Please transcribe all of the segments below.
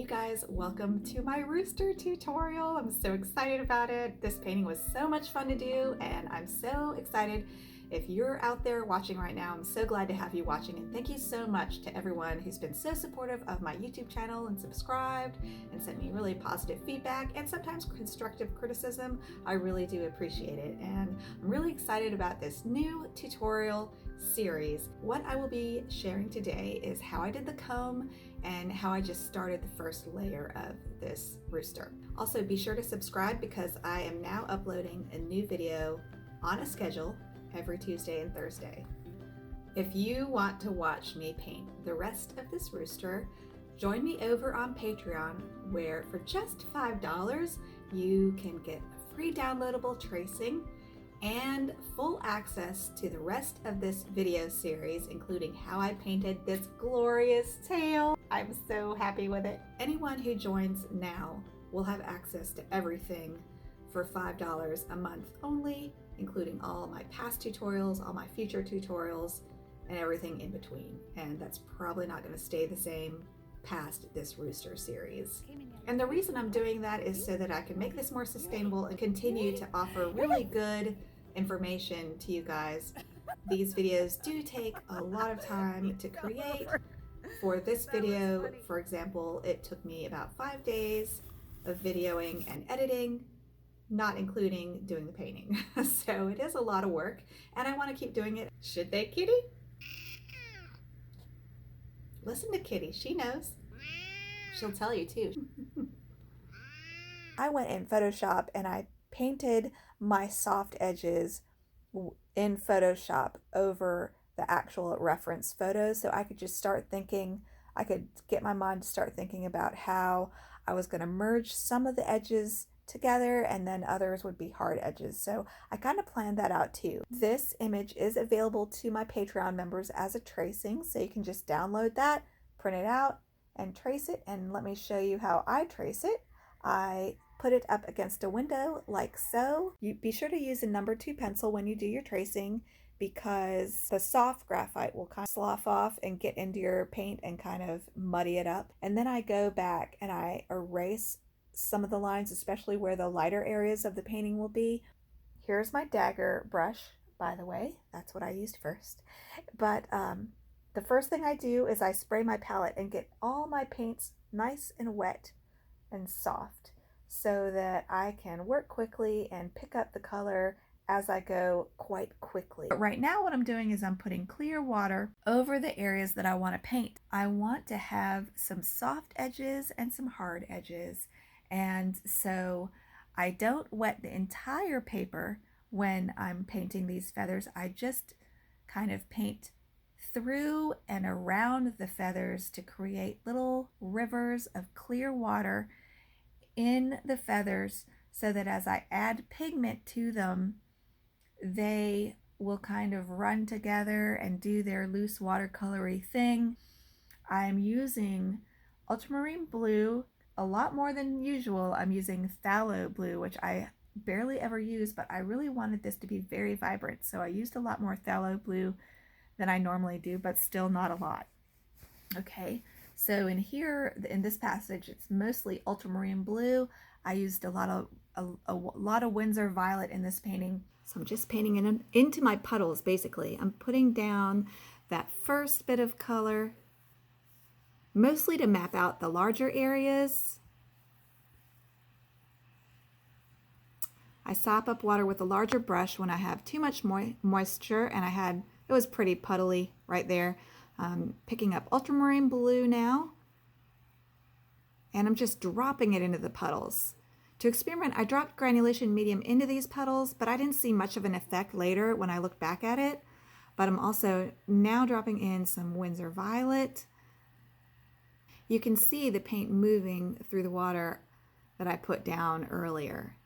you guys, welcome to my Rooster tutorial. I'm so excited about it. This painting was so much fun to do and I'm so excited. If you're out there watching right now, I'm so glad to have you watching, and thank you so much to everyone who's been so supportive of my YouTube channel and subscribed and sent me really positive feedback and sometimes constructive criticism. I really do appreciate it, and I'm really excited about this new tutorial series. What I will be sharing today is how I did the comb and how I just started the first layer of this rooster. Also, be sure to subscribe because I am now uploading a new video on a schedule every Tuesday and Thursday. If you want to watch me paint the rest of this rooster, join me over on Patreon, where for just $5 you can get a free downloadable tracing and full access to the rest of this video series, including how I painted this glorious tail. I'm so happy with it. Anyone who joins now will have access to everything for $5 a month only, including all my past tutorials, all my future tutorials, and everything in between. And that's probably not going to stay the same past this rooster series. And the reason I'm doing that is so that I can make this more sustainable and continue to offer really good information to you guys. These videos do take a lot of time to create. For this video, for example, it took me about 5 days of videoing and editing, not including doing the painting. So it is a lot of work and I want to keep doing it. Should they, Kitty? Listen to Kitty, she knows. She'll tell you too. I went in Photoshop and I painted my soft edges in Photoshop over the actual reference photos, so I could just start thinking, I could get my mind to start thinking about how I was going to merge some of the edges together and then others would be hard edges. So I kind of planned that out too. This image is available to my Patreon members as a tracing, so you can just download that, print it out, and trace it. And let me show you how I trace it. I put it up against a window like so. You be sure to use a number 2 pencil when you do your tracing, because the soft graphite will kind of slough off and get into your paint and kind of muddy it up. And then I go back and I erase some of the lines, especially where the lighter areas of the painting will be. Here's my dagger brush, by the way. That's what I used first. But the first thing I do is I spray my palette and get all my paints nice and wet and soft so that I can work quickly and pick up the color as I go quite quickly. But right now what I'm doing is I'm putting clear water over the areas that I want to paint. I want to have some soft edges and some hard edges. And so I don't wet the entire paper when I'm painting these feathers. I just kind of paint through and around the feathers to create little rivers of clear water in the feathers, so that as I add pigment to them, they will kind of run together and do their loose watercolory thing. I'm using ultramarine blue a lot more than usual. I'm using phthalo blue, which I barely ever use, but I really wanted this to be very vibrant, so I used a lot more phthalo blue than I normally do, but still not a lot. Okay, so in here, in this passage, it's mostly ultramarine blue. I used a lot of Winsor violet in this painting. So I'm just painting into my puddles, basically. I'm putting down that first bit of color, mostly to map out the larger areas. I sop up water with a larger brush when I have too much moisture, and it was pretty puddly right there. Picking up ultramarine blue now, and I'm just dropping it into the puddles. To experiment, I dropped granulation medium into these puddles, but I didn't see much of an effect later when I looked back at it. But I'm also now dropping in some Winsor violet. You can see the paint moving through the water that I put down earlier.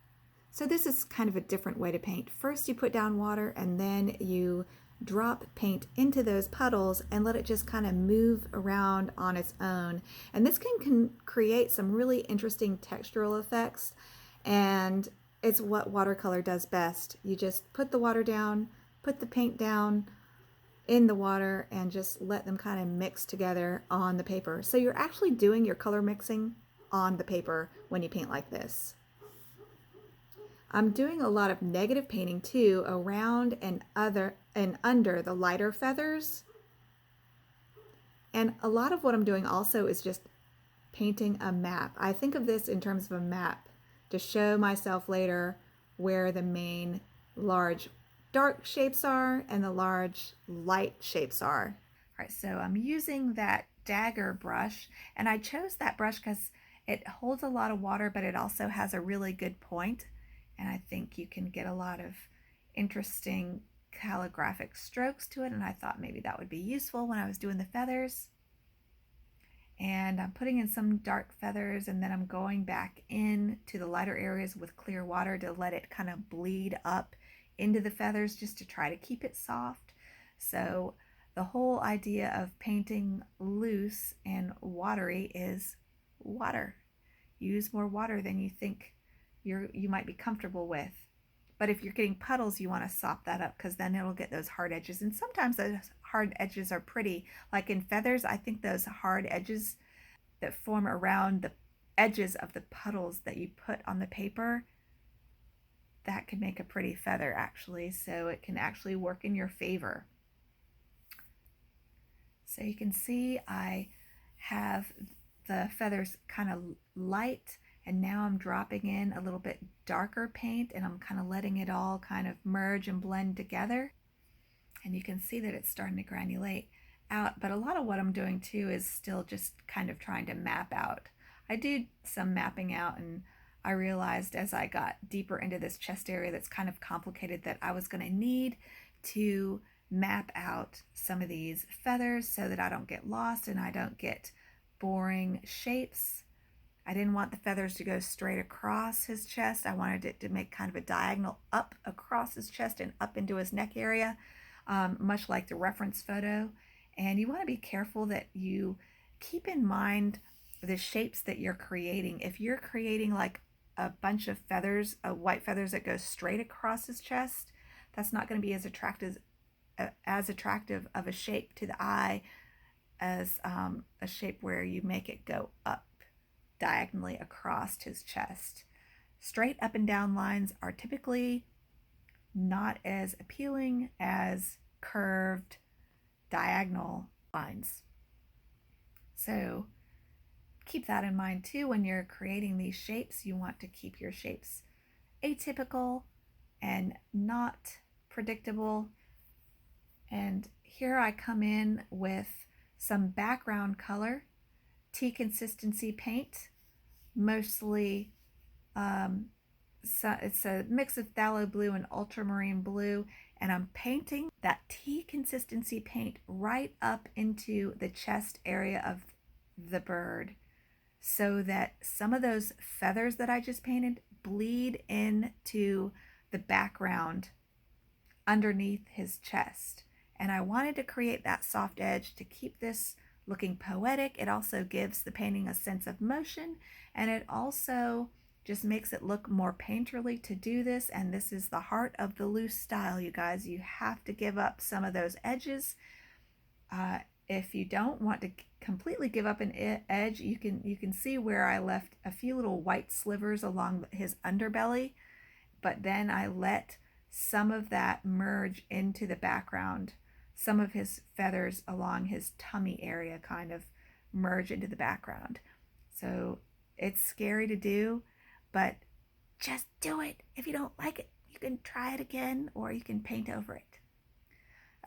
So this is kind of a different way to paint. First you put down water and then you drop paint into those puddles and let it just kind of move around on its own. And this can create some really interesting textural effects, and it's what watercolor does best. You just put the water down, put the paint down in the water, and just let them kind of mix together on the paper. So you're actually doing your color mixing on the paper when you paint like this. I'm doing a lot of negative painting too around and under the lighter feathers. And a lot of what I'm doing also is just painting a map. I think of this in terms of a map to show myself later where the main large dark shapes are and the large light shapes are. All right, so I'm using that dagger brush, and I chose that brush because it holds a lot of water, but it also has a really good point, and I think you can get a lot of interesting calligraphic strokes to it, and I thought maybe that would be useful when I was doing the feathers. And I'm putting in some dark feathers, and then I'm going back in to the lighter areas with clear water to let it kind of bleed up into the feathers just to try to keep it soft. So the whole idea of painting loose and watery is water. Use more water than you think you might be comfortable with. But if you're getting puddles, you want to sop that up because then it'll get those hard edges. And sometimes those hard edges are pretty. Like in feathers, I think those hard edges that form around the edges of the puddles that you put on the paper, that can make a pretty feather actually. So it can actually work in your favor. So you can see I have the feathers kind of light, and now I'm dropping in a little bit darker paint, and I'm kind of letting it all kind of merge and blend together. And you can see that it's starting to granulate out, but a lot of what I'm doing too is still just kind of trying to map out. I did some mapping out, and I realized as I got deeper into this chest area that's kind of complicated that I was going to need to map out some of these feathers so that I don't get lost and I don't get boring shapes. I didn't want the feathers to go straight across his chest. I wanted it to make kind of a diagonal up across his chest and up into his neck area, much like the reference photo. And you want to be careful that you keep in mind the shapes that you're creating. If you're creating like a bunch of feathers, white feathers that go straight across his chest, that's not going to be as attractive of a shape to the eye as a shape where you make it go up diagonally across his chest. Straight up and down lines are typically not as appealing as curved diagonal lines. So keep that in mind too when you're creating these shapes. You want to keep your shapes atypical and not predictable. And here I come in with some background color, tea consistency paint, mostly so it's a mix of phthalo blue and ultramarine blue, and I'm painting that tea consistency paint right up into the chest area of the bird so that some of those feathers that I just painted bleed into the background underneath his chest. And I wanted to create that soft edge to keep this looking poetic. It also gives the painting a sense of motion, and it also just makes it look more painterly to do this. And this is the heart of the loose style, you guys. You have to give up some of those edges. If you don't want to completely give up an edge, you can see where I left a few little white slivers along his underbelly, but then I let some of that merge into the background. Some of his feathers along his tummy area kind of merge into the background. So it's scary to do, but just do it. If you don't like it, you can try it again or you can paint over it.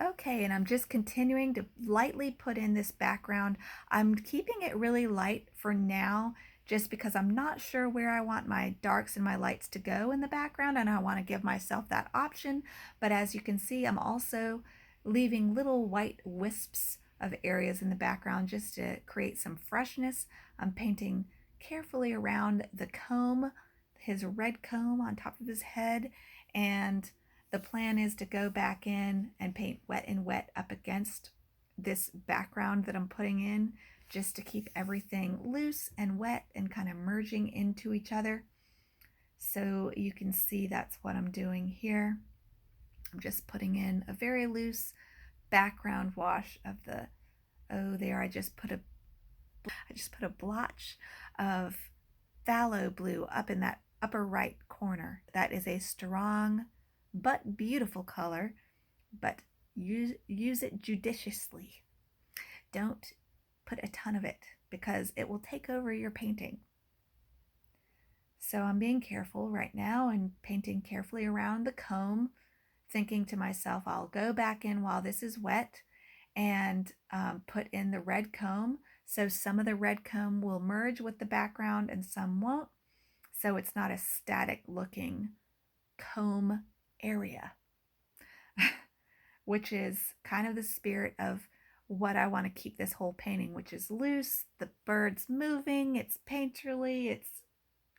Okay, and I'm just continuing to lightly put in this background. I'm keeping it really light for now just because I'm not sure where I want my darks and my lights to go in the background, and I want to give myself that option. But as you can see, I'm also leaving little white wisps of areas in the background just to create some freshness. I'm painting carefully around the comb, his red comb on top of his head, and the plan is to go back in and paint wet and wet up against this background that I'm putting in just to keep everything loose and wet and kind of merging into each other. So you can see that's what I'm doing here. I'm just putting in a very loose background wash of the, oh there, I just put a I just put a blotch of phthalo blue up in that upper right corner. That is a strong but beautiful color, but use it judiciously. Don't put a ton of it because it will take over your painting. So I'm being careful right now and painting carefully around the comb, thinking to myself, I'll go back in while this is wet and put in the red comb. So some of the red comb will merge with the background and some won't. So it's not a static looking comb area, which is kind of the spirit of what I want to keep this whole painting, which is loose. The bird's moving, it's painterly, it's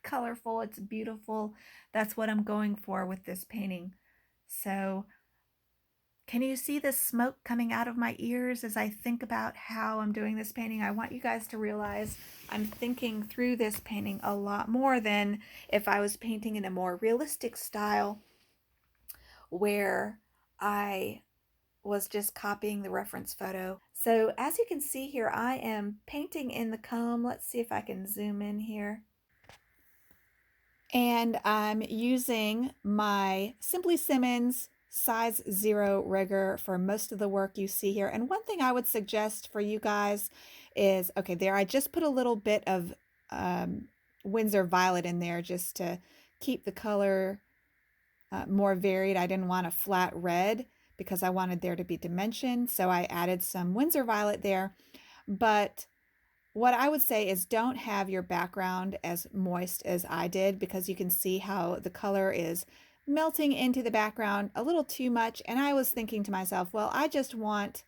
colorful, it's beautiful. That's what I'm going for with this painting. So can you see the smoke coming out of my ears as I think about how I'm doing this painting? I want you guys to realize I'm thinking through this painting a lot more than if I was painting in a more realistic style where I was just copying the reference photo. So as you can see here, I am painting in the comb. Let's see if I can zoom in here. And I'm using my Simply Simmons size 0 rigger for most of the work you see here. And one thing I would suggest for you guys is, okay, there I just put a little bit of Winsor Violet in there just to keep the color more varied. I didn't want a flat red because I wanted there to be dimension, so I added some Winsor Violet there. But what I would say is don't have your background as moist as I did, because you can see how the color is melting into the background a little too much. And I was thinking to myself, well, I just want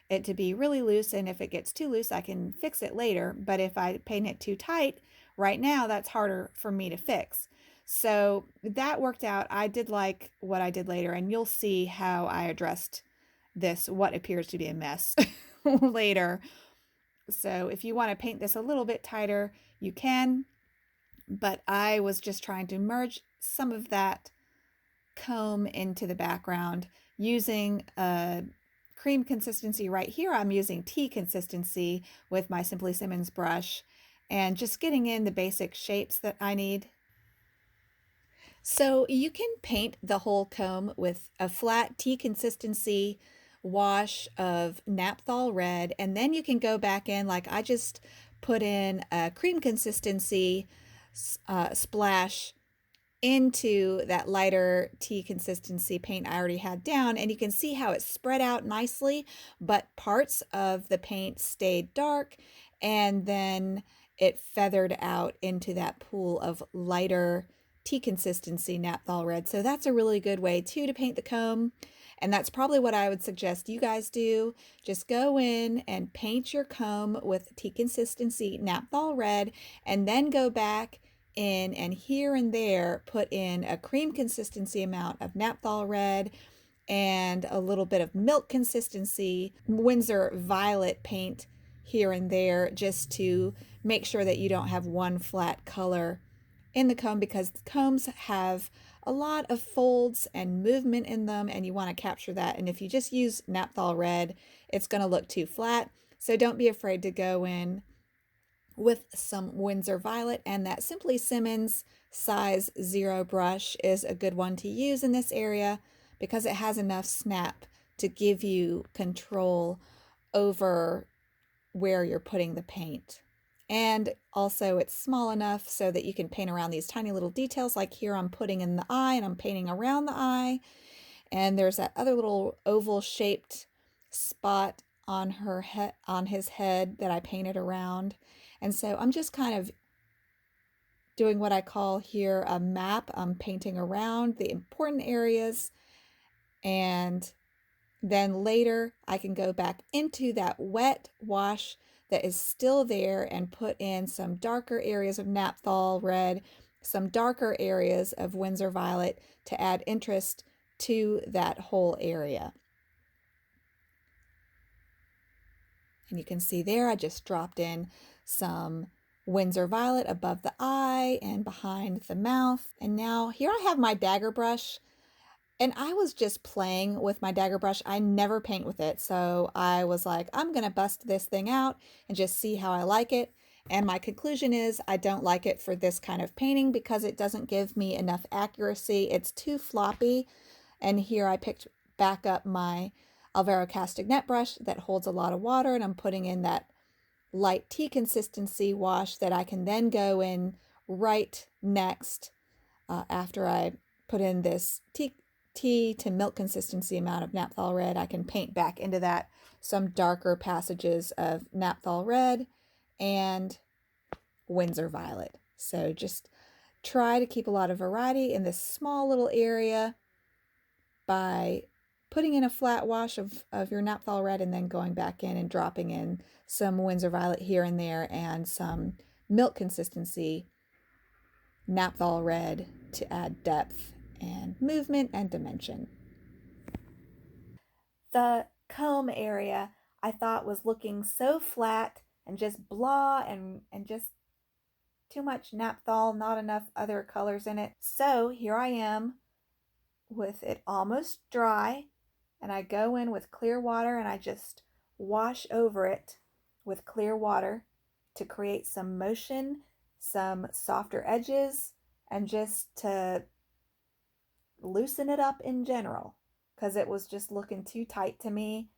it to be really loose, and if it gets too loose, I can fix it later. But if I paint it too tight right now, that's harder for me to fix. So that worked out. I did like what I did later, and you'll see how I addressed this, what appears to be a mess later. So if you want to paint this a little bit tighter, you can, but I was just trying to merge some of that comb into the background using a cream consistency right here. I'm using tea consistency with my Simply Simmons brush and just getting in the basic shapes that I need. So you can paint the whole comb with a flat tea consistency wash of Naphthol red, and then you can go back in, like I just put in a cream consistency splash into that lighter tea consistency paint I already had down, and you can see how it spread out nicely, but parts of the paint stayed dark, and then it feathered out into that pool of lighter tea consistency Naphthol red. So that's a really good way too to paint the comb. And that's probably what I would suggest you guys do. Just go in and paint your comb with tea consistency Naphthol red, and then go back in and here and there put in a cream consistency amount of Naphthol red and a little bit of milk consistency Winsor Violet paint here and there, just to make sure that you don't have one flat color in the comb, because combs have a lot of folds and movement in them, and you want to capture that. And if you just use Naphthol red, it's going to look too flat. So don't be afraid to go in with some Winsor Violet, and that Simply Simmons size 0 brush is a good one to use in this area because it has enough snap to give you control over where you're putting the paint. And also it's small enough so that you can paint around these tiny little details, like here I'm putting in the eye and I'm painting around the eye. And there's that other little oval shaped spot on his head that I painted around. And so I'm just kind of doing what I call here a map. I'm painting around the important areas, and then later I can go back into that wet wash that is still there and put in some darker areas of Naphthol red, some darker areas of Winsor Violet to add interest to that whole area. And you can see there I just dropped in some Winsor Violet above the eye and behind the mouth. And now here I have my dagger brush. And I was just playing with my dagger brush. I never paint with it. So I was like, I'm going to bust this thing out and just see how I like it. And my conclusion is I don't like it for this kind of painting because it doesn't give me enough accuracy. It's too floppy. And here I picked back up my Alvaro Castagnet brush that holds a lot of water, and I'm putting in that light tea consistency wash that I can then go in right next after I put in this tea to milk consistency amount of naphthol red. I can paint back into that some darker passages of naphthol red and Windsor violet. So just try to keep a lot of variety in this small little area by putting in a flat wash of your naphthol red and then going back in and dropping in some Windsor violet here and there and some milk consistency naphthol red to add depth and movement and dimension. The comb area I thought was looking so flat and just blah and just too much naphthol, not enough other colors in it. So here I am with it almost dry, and I go in with clear water and I just wash over it with clear water to create some motion, some softer edges, and just to loosen it up in general because it was just looking too tight to me.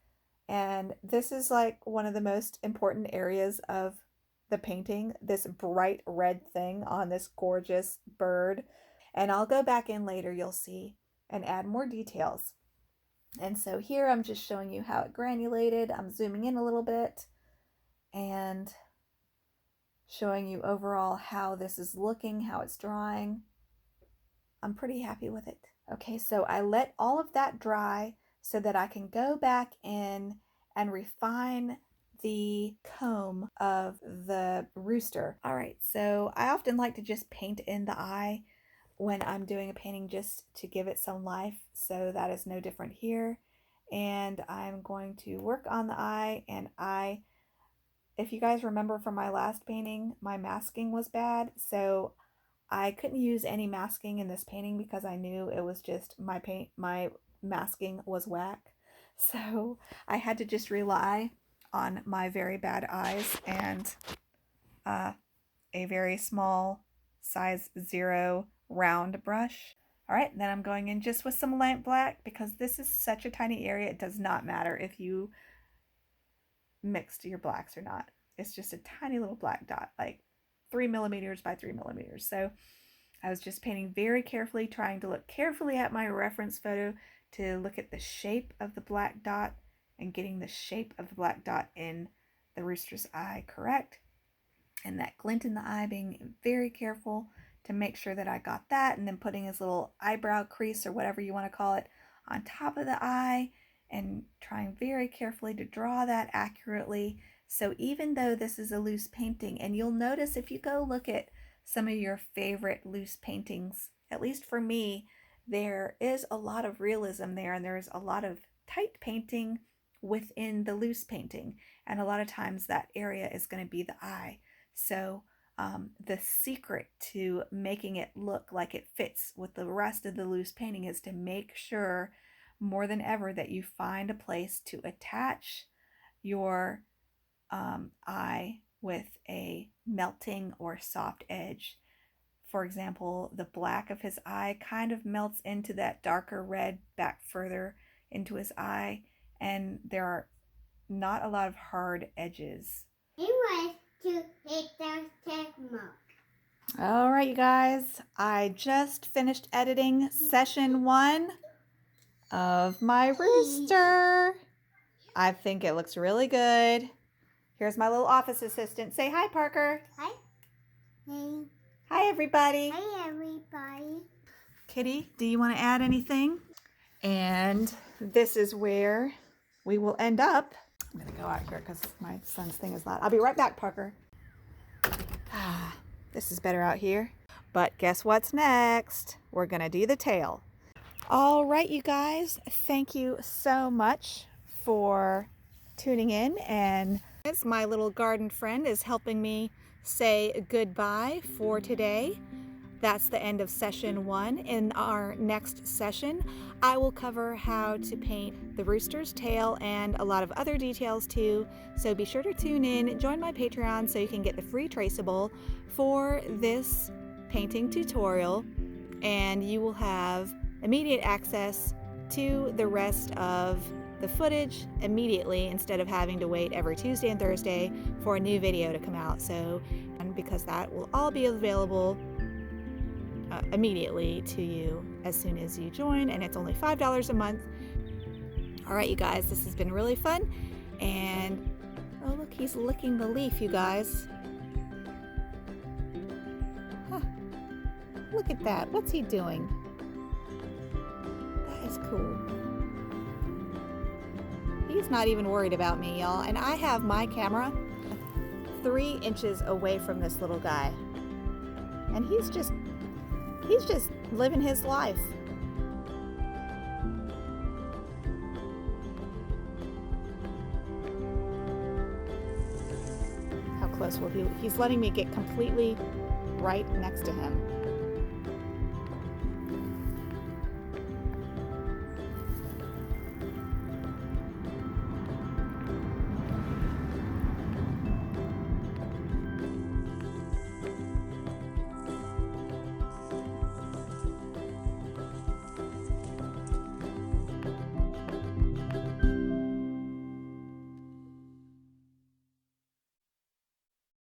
And this is like one of the most important areas of the painting, this bright red thing on this gorgeous bird. And I'll go back in later, you'll see, and add more details. And so here I'm just showing you how it granulated. I'm zooming in a little bit and showing you overall how this is looking, how it's drying. I'm pretty happy with it. Okay, so I let all of that dry so that I can go back in and refine the comb of the rooster. All right, so I often like to just paint in the eye when I'm doing a painting just to give it some life, so that is no different here. And I'm going to work on the eye, and if you guys remember from my last painting, my masking was bad, so I couldn't use any masking in this painting because I knew it was just my masking was whack. So I had to just rely on my very bad eyes and a very small size 0 round brush. All right, then I'm going in just with some lamp black because this is such a tiny area. It does not matter if you mixed your blacks or not. It's just a tiny little black dot, like 3 millimeters by 3 millimeters. So I was just painting very carefully, trying to look carefully at my reference photo to look at the shape of the black dot and getting the shape of the black dot in the rooster's eye correct. And that glint in the eye, being very careful to make sure that I got that, and then putting his little eyebrow crease or whatever you want to call it on top of the eye and trying very carefully to draw that accurately. So even though this is a loose painting, and you'll notice if you go look at some of your favorite loose paintings, at least for me, there is a lot of realism there, and there's a lot of tight painting within the loose painting, and a lot of times that area is going to be the eye. So the secret to making it look like it fits with the rest of the loose painting is to make sure more than ever that you find a place to attach your eye with a melting or soft edge. For example, the black of his eye kind of melts into that darker red back further into his eye, and there are not a lot of hard edges. All right, you guys, I just finished editing session 1 of my rooster. I think it looks really good. Here's my little office assistant. Say hi, Parker. Hi. Hey. Hi, everybody. Hi, everybody. Kitty, do you want to add anything? And this is where we will end up. I'm going to go out here because my son's thing is loud. I'll be right back, Parker. This is better out here. But guess what's next? We're going to do the tail. All right, you guys. Thank you so much for tuning in. And my little garden friend is helping me say goodbye for today. That's the end of session 1. In our next session, I will cover how to paint the rooster's tail and a lot of other details too. So be sure to tune in, join my Patreon so you can get the free traceable for this painting tutorial, and you will have immediate access to the rest of the footage immediately instead of having to wait every Tuesday and Thursday for a new video to come out. So, and because that will all be available immediately to you as soon as you join, and it's only $5 a month. All right, you guys, this has been really fun. And oh, look, he's licking the leaf, you guys. Huh. Look at that. What's he doing? That is cool. He's not even worried about me, y'all. And I have my camera 3 inches away from this little guy, and he's just living his life. How close will he? He's letting me get completely right next to him.